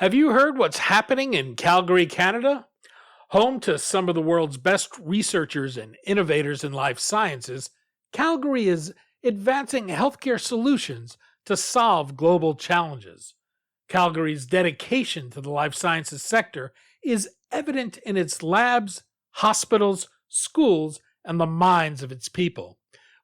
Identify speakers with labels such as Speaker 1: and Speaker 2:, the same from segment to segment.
Speaker 1: Have you heard what's happening in Calgary, Canada? Home to some of the world's best researchers and innovators in life sciences, Calgary is advancing healthcare solutions to solve global challenges. Calgary's dedication to the life sciences sector is evident in its labs, hospitals, schools, and the minds of its people,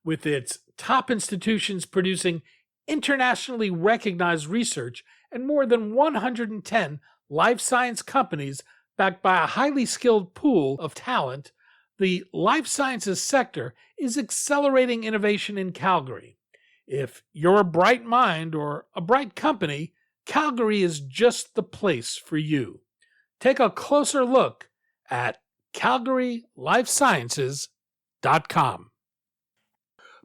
Speaker 1: with its top institutions producing internationally recognized research and more than 110 life science companies backed by a highly skilled pool of talent. The life sciences sector is accelerating innovation in Calgary. If you're a bright mind or a bright company, Calgary is just the place for you. Take a closer look at calgarylifesciences.com.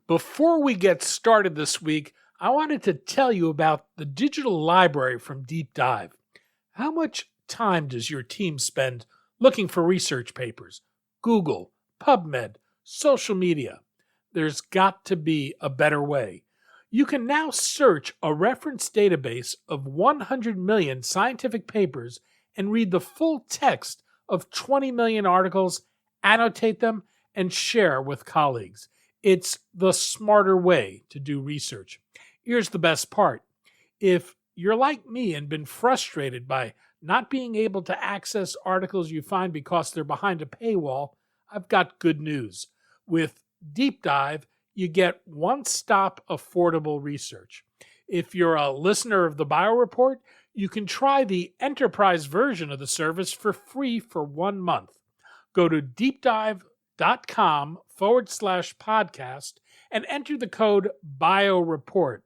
Speaker 1: Before we get started this week, I wanted to tell you about the digital library from Deep Dive. How much time does your team spend looking for research papers? Google, PubMed, social media. There's got to be a better way. You can now search a reference database of 100 million scientific papers and read the full text of 20 million articles, annotate them, and share with colleagues. It's the smarter way to do research. Here's the best part. If you're like me and been frustrated by not being able to access articles you find because they're behind a paywall, I've got good news. With Deep Dive, you get one-stop affordable research. If you're a listener of the Bio Report, you can try the enterprise version of the service for free for 1 month. Go to deepdive.com/podcast and enter the code BioReport.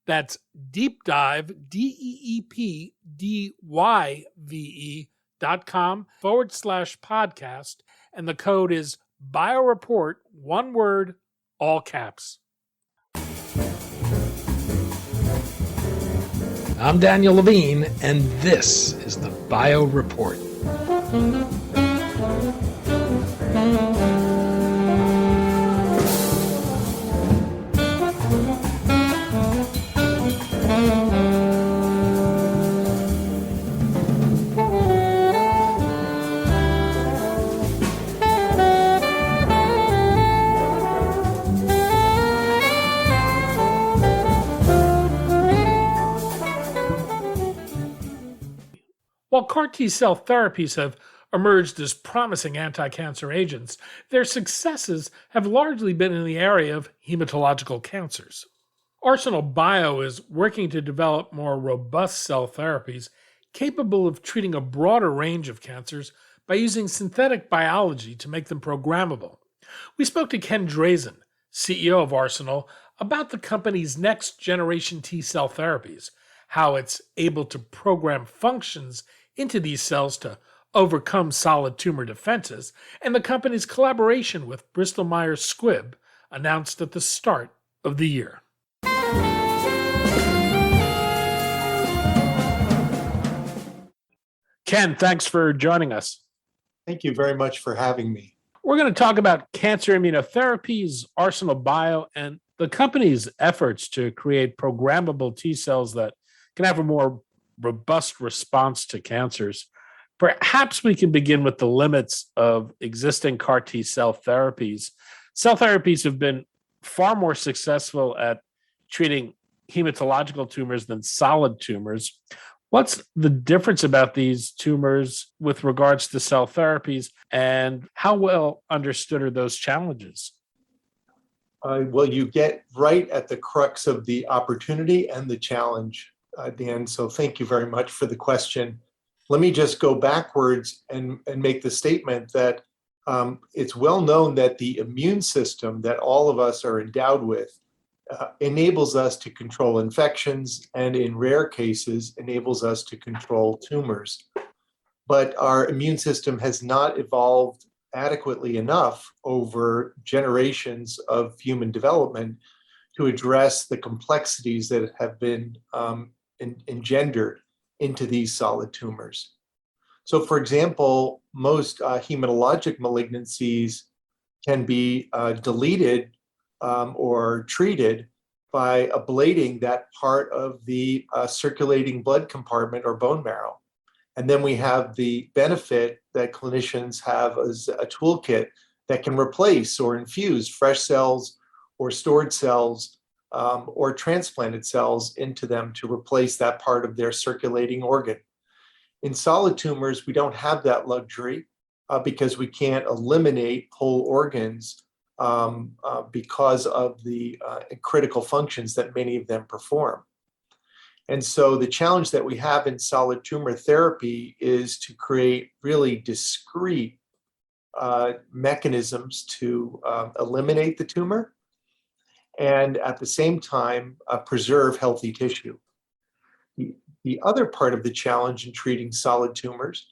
Speaker 1: That's Deep Dive, DeepDive.com/podcast, and the code is BioReport, one word, all caps. I'm Daniel Levine, and this is the Bio Report. While CAR T-cell therapies have emerged as promising anti-cancer agents, their successes have largely been in the area of hematological cancers. ArsenalBio is working to develop more robust cell therapies capable of treating a broader range of cancers by using synthetic biology to make them programmable. We spoke to Ken Drazen, CEO of Arsenal, about the company's next-generation T-cell therapies, how it's able to program functions into these cells to overcome solid tumor defenses, and the company's collaboration with Bristol-Myers Squibb, announced at the start of the year. Ken, thanks for joining us.
Speaker 2: Thank you very much for having me.
Speaker 1: We're going to talk about cancer immunotherapies, ArsenalBio, and the company's efforts to create programmable T cells that can have a more robust response to cancers. Perhaps we can begin with the limits of existing CAR T cell therapies. Cell therapies have been far more successful at treating hematological tumors than solid tumors. What's the difference about these tumors with regards to cell therapies, and how well understood are those challenges?
Speaker 2: Well, you get right at the crux of the opportunity and the challenge, Dan, so thank you very much for the question. Let me just go backwards and make the statement that it's well known that the immune system that all of us are endowed with enables us to control infections, and in rare cases enables us to control tumors. But our immune system has not evolved adequately enough over generations of human development to address the complexities that have been engendered into these solid tumors. So, for example, most hematologic malignancies can be deleted or treated by ablating that part of the circulating blood compartment or bone marrow. And then we have the benefit that clinicians have as a toolkit that can replace or infuse fresh cells or stored cells or transplanted cells into them to replace that part of their circulating organ. In solid tumors, we don't have that luxury because we can't eliminate whole organs because of the critical functions that many of them perform. And so the challenge that we have in solid tumor therapy is to create really discrete mechanisms to eliminate the tumor and at the same time preserve healthy tissue. The other part of the challenge in treating solid tumors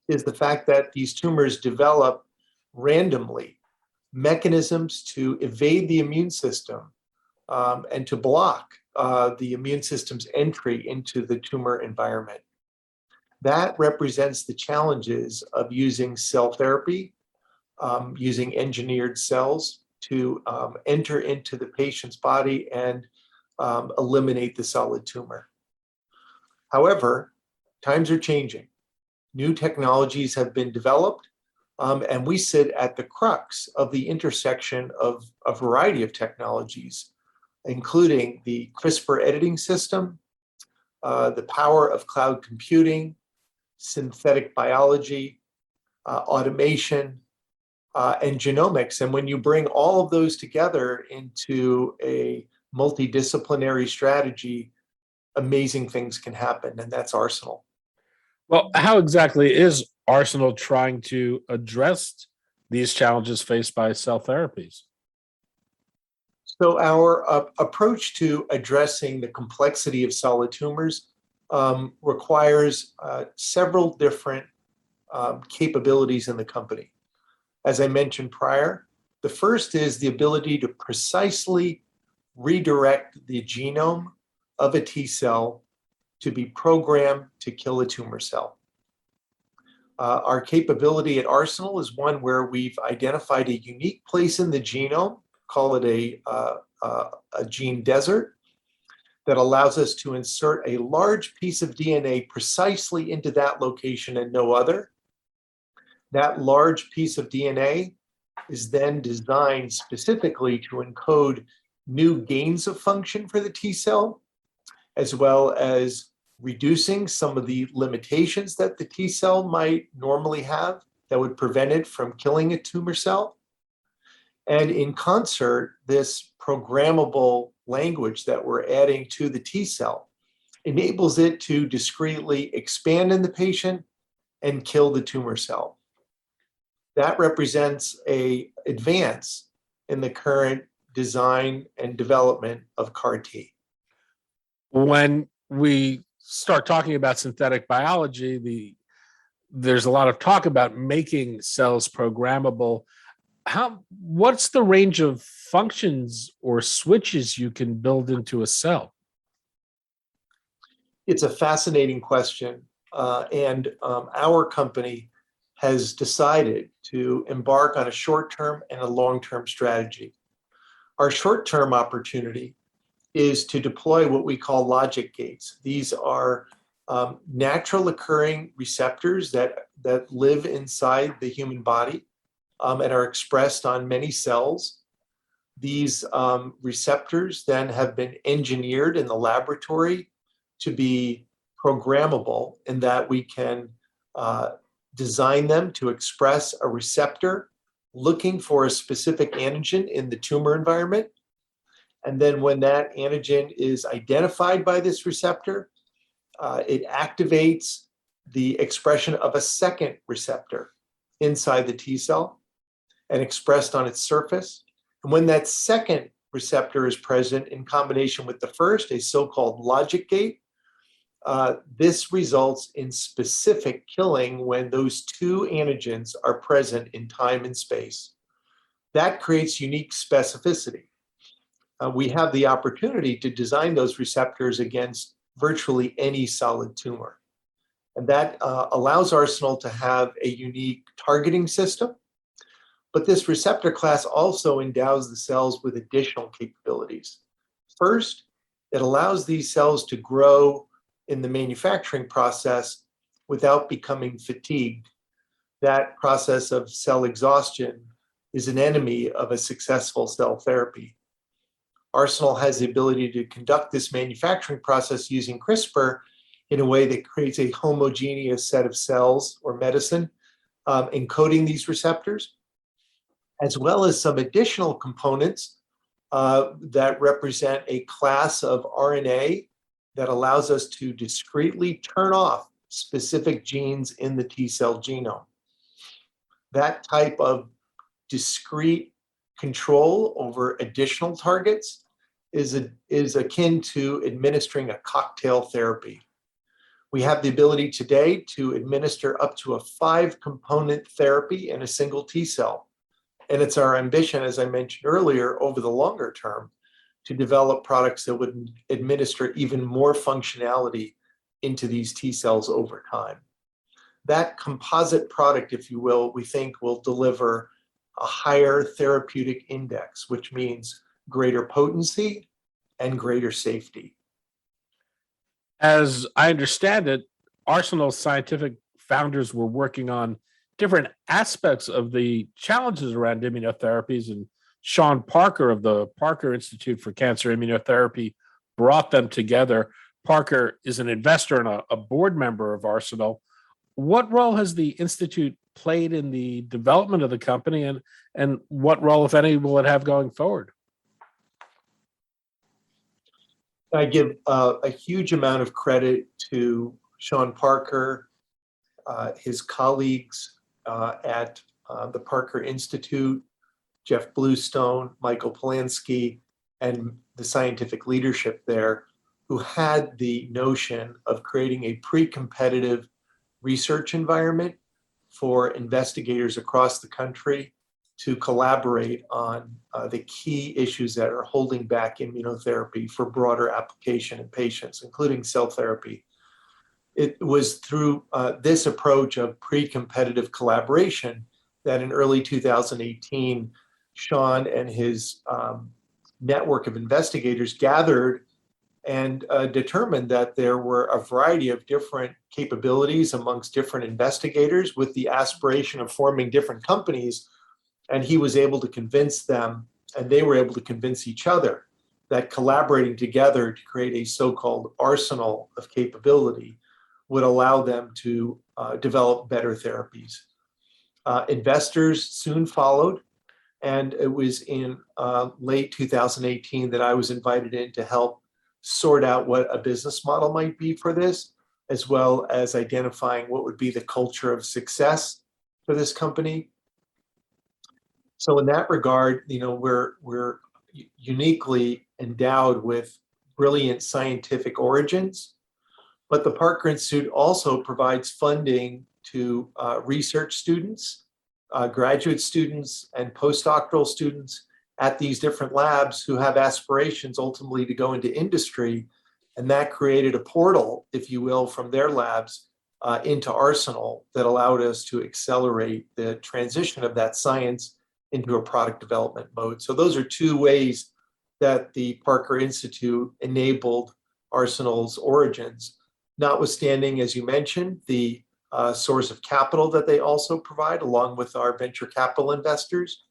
Speaker 2: is the fact that these tumors develop randomly mechanisms to evade the immune system and to block the immune system's entry into the tumor environment. That represents the challenges of using cell therapy, using engineered cells to enter into the patient's body and eliminate the solid tumor. However, times are changing. New technologies have been developed, and we sit at the crux of the intersection of a variety of technologies, including the CRISPR editing system, the power of cloud computing, synthetic biology, automation, and genomics. And when you bring all of those together into a multidisciplinary strategy, amazing things can happen, and that's Arsenal.
Speaker 1: Well, how exactly is Arsenal trying to address these challenges faced by cell therapies?
Speaker 2: So our approach to addressing the complexity of solid tumors requires several different capabilities in the company. As I mentioned prior, the first is the ability to precisely redirect the genome of a T cell to be programmed to kill a tumor cell. Our capability at Arsenal is one where we've identified a unique place in the genome, call it a gene desert, that allows us to insert a large piece of DNA precisely into that location and no other. That large piece of DNA is then designed specifically to encode new gains of function for the T cell, as well as reducing some of the limitations that the T cell might normally have that would prevent it from killing a tumor cell. And in concert, this programmable language that we're adding to the T cell enables it to discretely expand in the patient and kill the tumor cell. That represents an advance in the current design and development of CAR T.
Speaker 1: When we start talking about synthetic biology, there's a lot of talk about making cells programmable. What's the range of functions or switches you can build into a cell?
Speaker 2: It's a fascinating question, and our company has decided to embark on a short-term and a long-term strategy. Our short-term opportunity is to deploy what we call logic gates. These are natural occurring receptors that live inside the human body and are expressed on many cells. These receptors then have been engineered in the laboratory to be programmable in that we can design them to express a receptor looking for a specific antigen in the tumor environment. And then when that antigen is identified by this receptor, it activates the expression of a second receptor inside the T cell and expressed on its surface. And when that second receptor is present in combination with the first, a so-called logic gate, this results in specific killing when those two antigens are present in time and space. That creates unique specificity. We have the opportunity to design those receptors against virtually any solid tumor. And that allows Arsenal to have a unique targeting system. But this receptor class also endows the cells with additional capabilities. First, it allows these cells to grow in the manufacturing process without becoming fatigued. That process of cell exhaustion is an enemy of a successful cell therapy. Arsenal has the ability to conduct this manufacturing process using CRISPR in a way that creates a homogeneous set of cells or medicine encoding these receptors, as well as some additional components that represent a class of RNA that allows us to discretely turn off specific genes in the T cell genome. That type of discrete control over additional targets is akin to administering a cocktail therapy. We have the ability today to administer up to a 5-component therapy in a single T cell. And it's our ambition, as I mentioned earlier, over the longer term, to develop products that would administer even more functionality into these T cells over time. That composite product, if you will, we think will deliver a higher therapeutic index, which means greater potency and greater safety.
Speaker 1: As I understand it, Arsenal's scientific founders were working on different aspects of the challenges around immunotherapies, and Sean Parker of the Parker Institute for Cancer Immunotherapy brought them together. Parker is an investor and a board member of Arsenal. What role has the Institute played in the development of the company, and what role, if any, will it have going forward?
Speaker 2: I give a huge amount of credit to Sean Parker, his colleagues at the Parker Institute, Jeff Bluestone, Michael Polanski, and the scientific leadership there, who had the notion of creating a pre-competitive research environment for investigators across the country to collaborate on the key issues that are holding back immunotherapy for broader application in patients, including cell therapy. It was through this approach of pre-competitive collaboration that in early 2018, Sean and his network of investigators gathered and determined that there were a variety of different capabilities amongst different investigators with the aspiration of forming different companies. And he was able to convince them, and they were able to convince each other, that collaborating together to create a so-called arsenal of capability would allow them to develop better therapies. Investors soon followed, and it was in late 2018 that I was invited in to help sort out what a business model might be for this, as well as identifying what would be the culture of success for this company. So in that regard, we're uniquely endowed with brilliant scientific origins, but the Parker Institute also provides funding to research students, graduate students, and postdoctoral students at these different labs who have aspirations ultimately to go into industry. And that created a portal, if you will, from their labs into Arsenal that allowed us to accelerate the transition of that science into a product development mode. So those are two ways that the Parker Institute enabled Arsenal's origins, notwithstanding, as you mentioned, the source of capital that they also provide, along with our venture capital investors,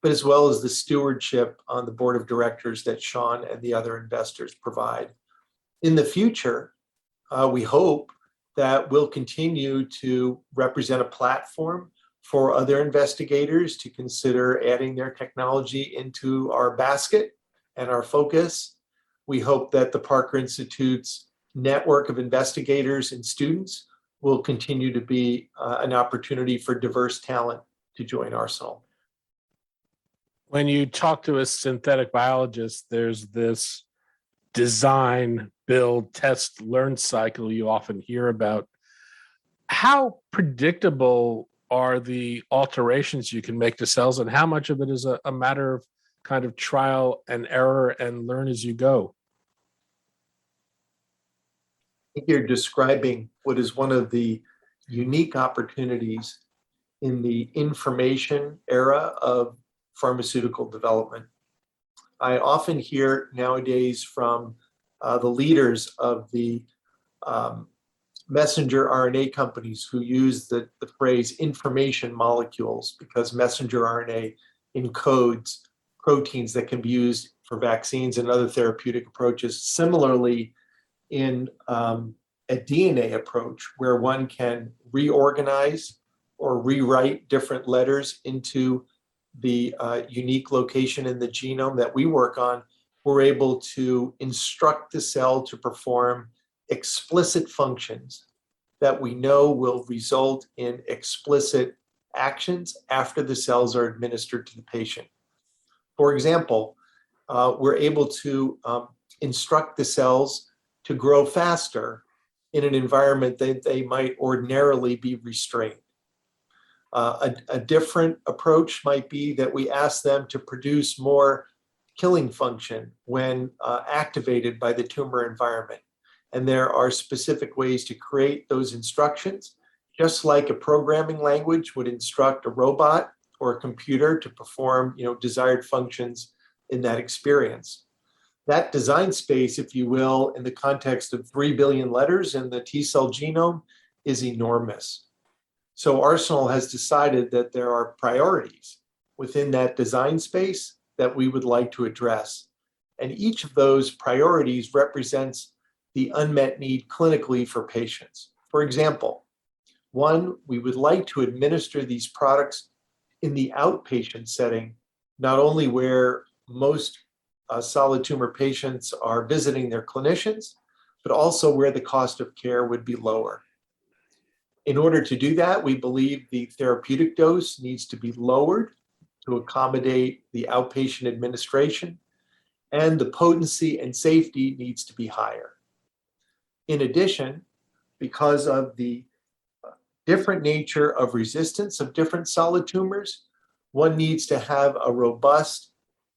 Speaker 2: but as well as the stewardship on the board of directors that Sean and the other investors provide. In the future, we hope that we'll continue to represent a platform for other investigators to consider adding their technology into our basket and our focus. We hope that the Parker Institute's network of investigators and students will continue to be an opportunity for diverse talent to join Arsenal.
Speaker 1: When you talk to a synthetic biologist, there's this design, build, test, learn cycle you often hear about. How predictable are the alterations you can make to cells, and how much of it is a matter of kind of trial and error and learn as you go?
Speaker 2: I think you're describing what is one of the unique opportunities in the information era of pharmaceutical development. I often hear nowadays from the leaders of the messenger RNA companies who use the phrase information molecules because messenger RNA encodes proteins that can be used for vaccines and other therapeutic approaches. Similarly, in a DNA approach where one can reorganize or rewrite different letters into the unique location in the genome that we work on, we're able to instruct the cell to perform explicit functions that we know will result in explicit actions after the cells are administered to the patient. For example, we're able to instruct the cells to grow faster in an environment that they might ordinarily be restrained. A different approach might be that we ask them to produce more killing function when activated by the tumor environment. And there are specific ways to create those instructions, just like a programming language would instruct a robot or a computer to perform, desired functions in that experience. That design space, if you will, in the context of 3 billion letters in the T cell genome is enormous. So Arsenal has decided that there are priorities within that design space that we would like to address. And each of those priorities represents the unmet need clinically for patients. For example, one, we would like to administer these products in the outpatient setting, not only where most solid tumor patients are visiting their clinicians, but also where the cost of care would be lower. In order to do that, we believe the therapeutic dose needs to be lowered to accommodate the outpatient administration, and the potency and safety needs to be higher. In addition, because of the different nature of resistance of different solid tumors, one needs to have a robust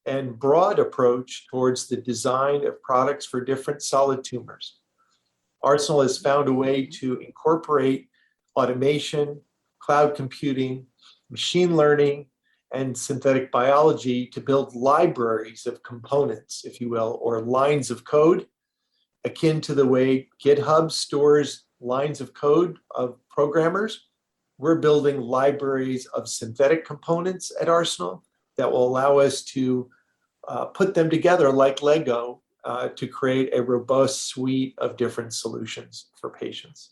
Speaker 2: and broad approach towards the design of products for different solid tumors. Arsenal has found a way to incorporate automation, cloud computing, machine learning, and synthetic biology to build libraries of components, if you will, or lines of code, akin to the way GitHub stores lines of code of programmers. We're building libraries of synthetic components at Arsenal that will allow us to put them together like Lego to create a robust suite of different solutions for patients.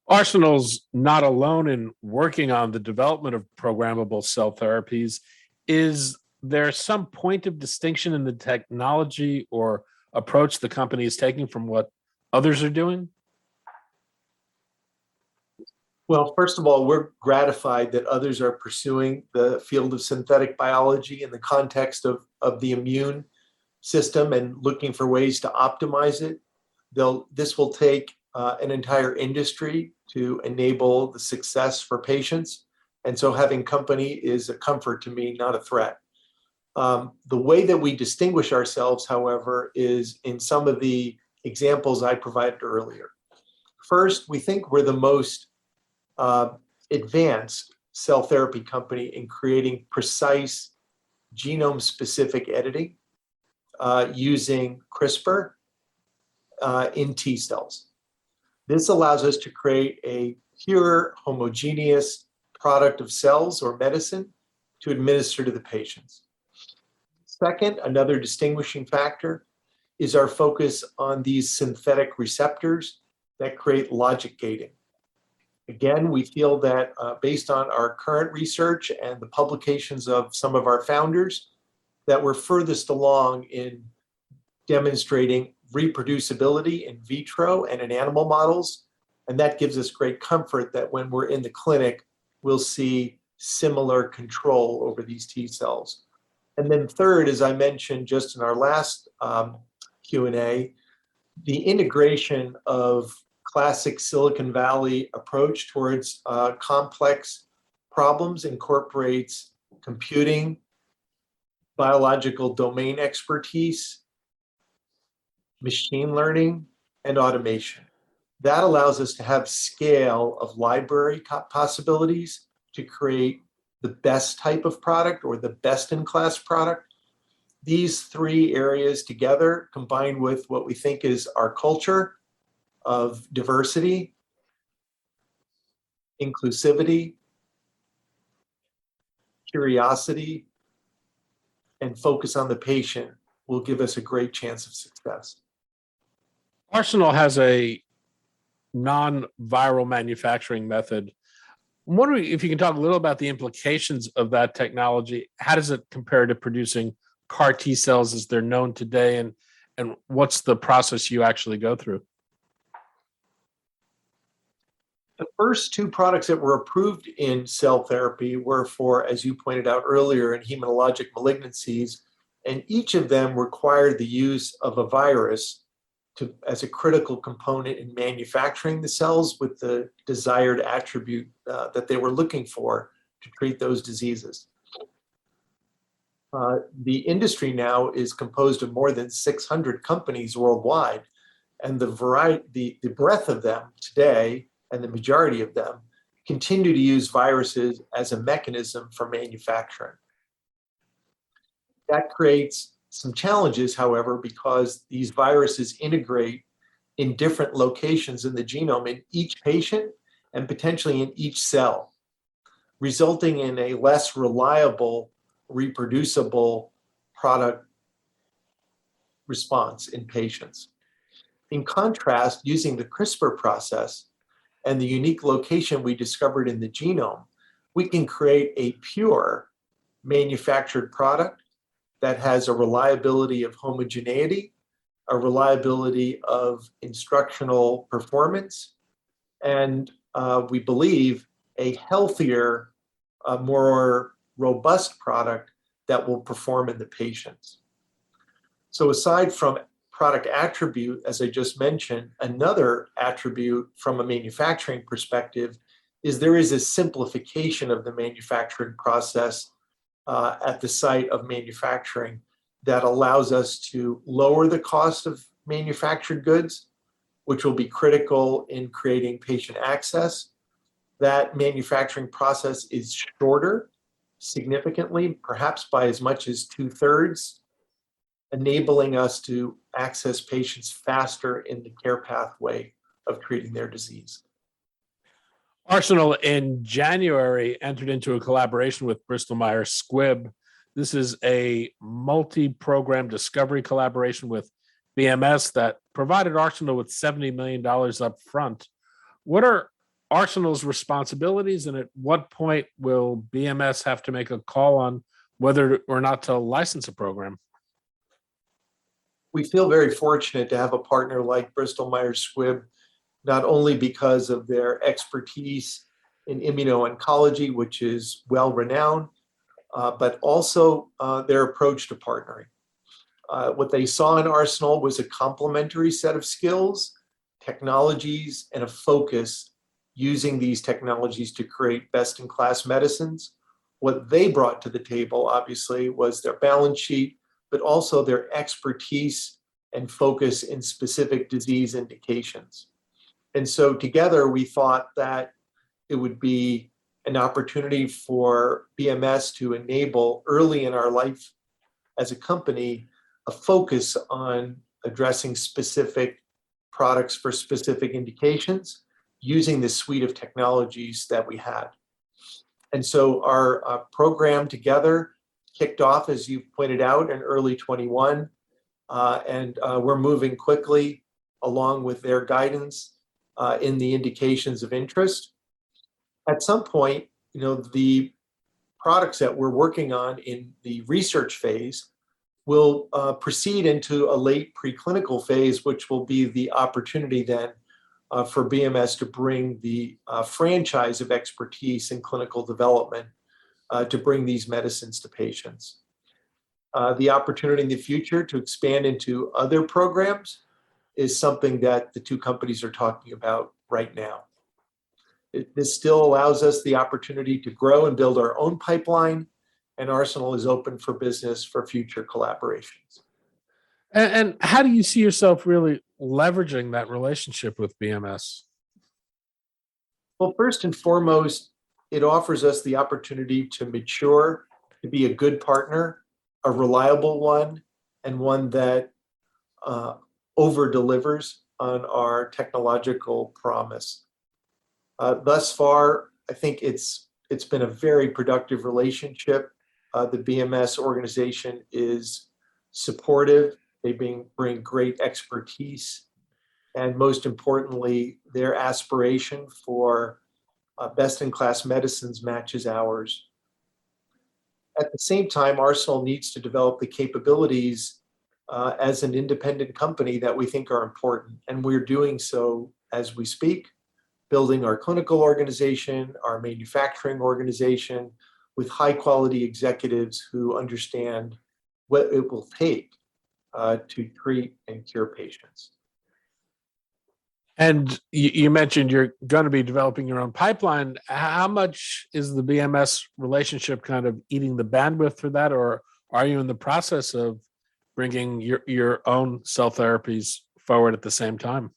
Speaker 1: Arsenal's not alone in working on the development of programmable cell therapies. Is there some point of distinction in the technology or approach the company is taking from what others are doing?
Speaker 2: Well, first of all, we're gratified that others are pursuing the field of synthetic biology in the context of the immune system and looking for ways to optimize it. This will take an entire industry to enable the success for patients. And so having company is a comfort to me, not a threat. The way that we distinguish ourselves, however, is in some of the examples I provided earlier. First, we think we're the most advanced cell therapy company in creating precise genome-specific editing using CRISPR in T cells. This allows us to create a pure, homogeneous product of cells or medicine to administer to the patients. Second, another distinguishing factor is our focus on these synthetic receptors that create logic gating. Again, we feel that based on our current research and the publications of some of our founders, that we're furthest along in demonstrating reproducibility in vitro and in animal models. And that gives us great comfort that when we're in the clinic, we'll see similar control over these T cells. And then third, as I mentioned just in our last Q&A, the integration of classic Silicon Valley approach towards complex problems incorporates computing, biological domain expertise, machine learning, and automation. That allows us to have scale of library possibilities to create the best type of product or the best-in-class product. These three areas together, combined with what we think is our culture of diversity inclusivity, curiosity, and focus on the patient will give us a great chance of success.
Speaker 1: Arsenal has a non-viral manufacturing method. I'm wondering if you can talk a little about the implications of that technology. How does it compare to producing CAR T cells as they're known today, and what's the process you actually go through?
Speaker 2: The first two products that were approved in cell therapy were for, as you pointed out earlier, in hematologic malignancies, and each of them required the use of a virus as a critical component in manufacturing the cells with the desired attribute that they were looking for to treat those diseases. The industry now is composed of more than 600 companies worldwide, and the breadth of them today, and the majority of them, continue to use viruses as a mechanism for manufacturing. That creates some challenges, however, because these viruses integrate in different locations in the genome in each patient and potentially in each cell, resulting in a less reliable, reproducible product response in patients. In contrast, using the CRISPR process and the unique location we discovered in the genome, we can create a pure manufactured product that has a reliability of homogeneity, a reliability of instructional performance, and we believe a healthier, more robust product that will perform in the patients. So aside from product attribute, as I just mentioned, another attribute from a manufacturing perspective is there is a simplification of the manufacturing process at the site of manufacturing that allows us to lower the cost of manufactured goods, which will be critical in creating patient access. That manufacturing process is shorter significantly, perhaps by as much as 2/3, enabling us to access patients faster in the care pathway of treating their disease.
Speaker 1: Arsenal in January entered into a collaboration with Bristol-Myers Squibb. This is a multi-program discovery collaboration with BMS that provided Arsenal with $70 million up front. What are Arsenal's responsibilities, and at what point will BMS have to make a call on whether or not to license a program?
Speaker 2: We feel very fortunate to have a partner like Bristol-Myers Squibb, not only because of their expertise in immuno-oncology, which is well-renowned, but also their approach to partnering. What they saw in Arsenal was a complementary set of skills, technologies, and a focus using these technologies to create best-in-class medicines. What they brought to the table, obviously, was their balance sheet, but also their expertise and focus in specific disease indications. And so together, we thought that it would be an opportunity for BMS to enable early in our life as a company a focus on addressing specific products for specific indications using the suite of technologies that we had. And so our program together kicked off, as you pointed out, in early 21, and we're moving quickly along with their guidance in the indications of interest. At some point, the products that we're working on in the research phase will proceed into a late preclinical phase, which will be the opportunity then for BMS to bring the franchise of expertise in clinical development to bring these medicines to patients. The opportunity in the future to expand into other programs is something that the two companies are talking about right now. This still allows us the opportunity to grow and build our own pipeline, and Arsenal is open for business for future collaborations.
Speaker 1: And how do you see yourself really leveraging that relationship with BMS?
Speaker 2: Well, first and foremost, it offers us the opportunity to mature, to be a good partner, a reliable one, and one that over-delivers on our technological promise. Thus far, I think it's been a very productive relationship. The BMS organization is supportive. They bring great expertise. And most importantly, their aspiration for best-in-class medicines matches ours. At the same time, Arsenal needs to develop the capabilities as an independent company that we think are important. And we're doing so as we speak, building our clinical organization, our manufacturing organization with high-quality executives who understand what it will take to treat and cure patients.
Speaker 1: And you mentioned you're going to be developing your own pipeline. How much is the BMS relationship kind of eating the bandwidth for that, or are you in the process of bringing your own cell therapies forward at the same time?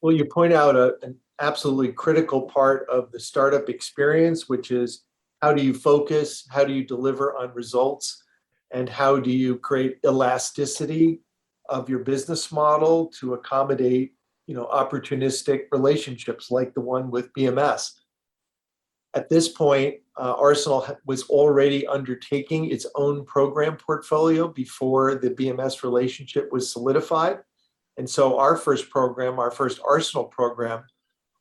Speaker 2: Well, you point out an absolutely critical part of the startup experience, which is how do you focus, how do you deliver on results, and how do you create elasticity of your business model to accommodate, opportunistic relationships like the one with BMS. At this point, Arsenal was already undertaking its own program portfolio before the BMS relationship was solidified. And so our first program, our first Arsenal program,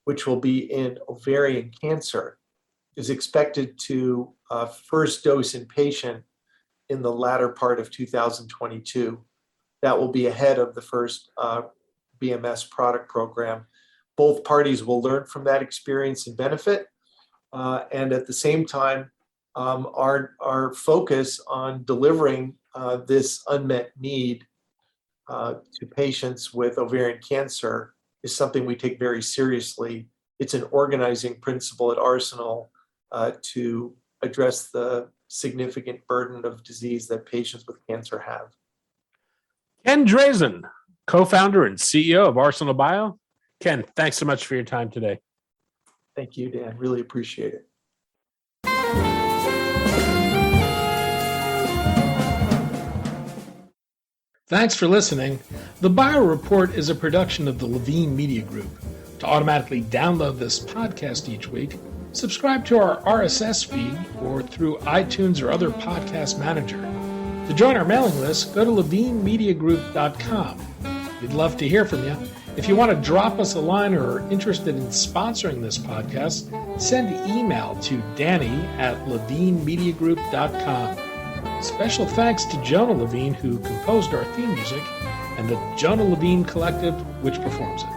Speaker 2: which will be in ovarian cancer, is expected to first dose in patient in the latter part of 2022. That will be ahead of the first BMS product program. Both parties will learn from that experience and benefit. And at the same time, our focus on delivering this unmet need to patients with ovarian cancer is something we take very seriously. It's an organizing principle at Arsenal to address the significant burden of disease that patients with cancer have.
Speaker 1: Ken Drazen, co-founder and CEO of ArsenalBio. Ken, thanks so much for your time today.
Speaker 2: Thank you, Dan. Really appreciate it.
Speaker 1: Thanks for listening. The Bio Report is a production of the Levine Media Group. To automatically download this podcast each week, subscribe to our RSS feed or through iTunes or other podcast manager. To join our mailing list, go to levinemediagroup.com. We'd love to hear from you. If you want to drop us a line or are interested in sponsoring this podcast, send email to danny@levinemediagroup.com. Special thanks to Jonah Levine, who composed our theme music, and the Jonah Levine Collective, which performs it.